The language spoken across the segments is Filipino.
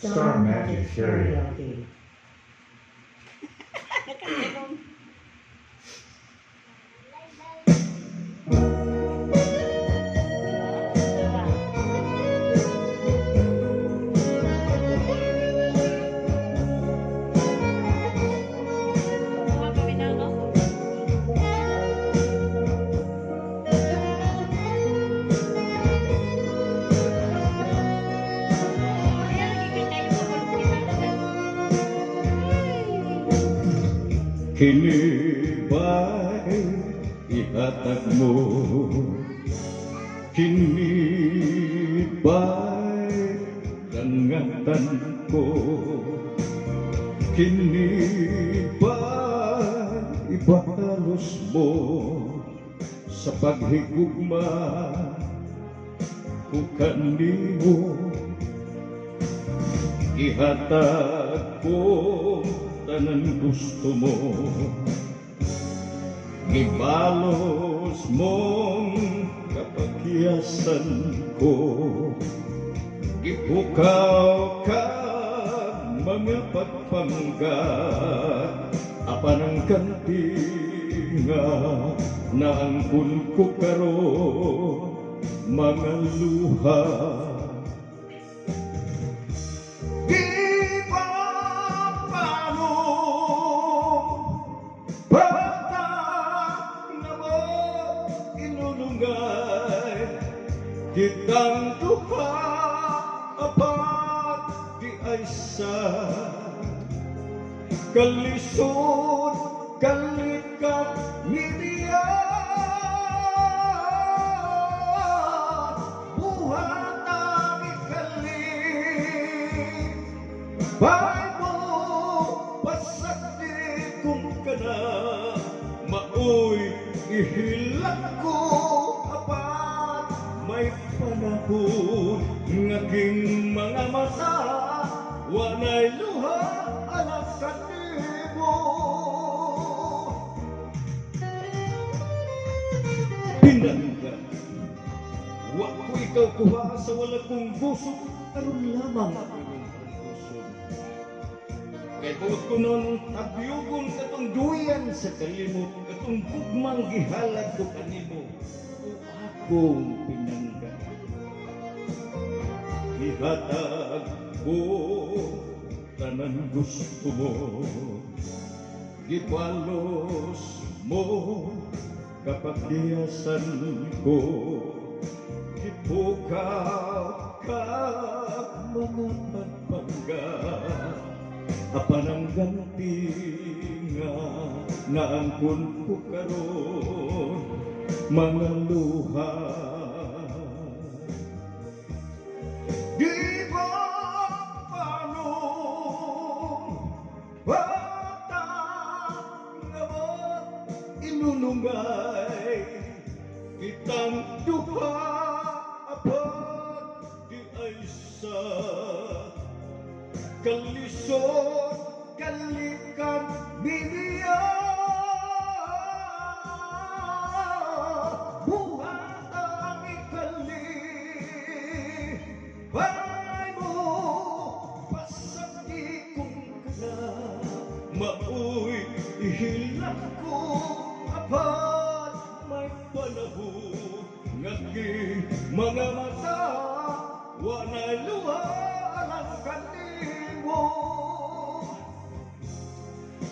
Star Magic Cereal. Kini ba'y ihatag mo? Kini ba'y langatan ko? Kini ba'y ibahalos mo sa paghigugma ko kanimo? Ihatag ko tanan gusto mo, gibalos mong kapaghiyasan ko, gipukaw ka mga pagpanggap, apan ang kantinga na angkon ko karon mga luha. Kitang duha apat di ay sa kalisod kalikat media buhat ang ikalit bay mo pasakti kung kana maoy ihilak ko may panahon ngaging mga mata wanay luha alam kanimo. Pinangga wa ko ikaw kuha sa wala kong busog aron lamang akong busog kay buot ko nun tabyugon katong duyan sa kalimot katong gugmang gihalad ko kanimo kung pinangga ihatag ko tanan gusto mo gipalos mo kapaghiyasan ko gipukaw ka mga pagpangga apan ang ganti nga naangkon ko karon mga luha. Di ba paano bata naman inulungay kitang duha apat di ay sa kalisod kalikan biniya maoy ihilak ko apat may panahon ngaging mga mata wanay luha alam kanimo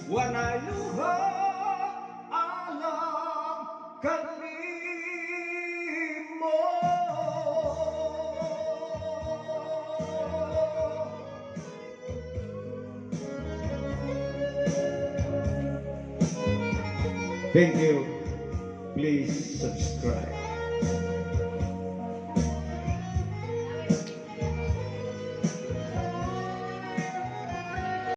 wanay luha alam kanimo. Thank you. Please subscribe.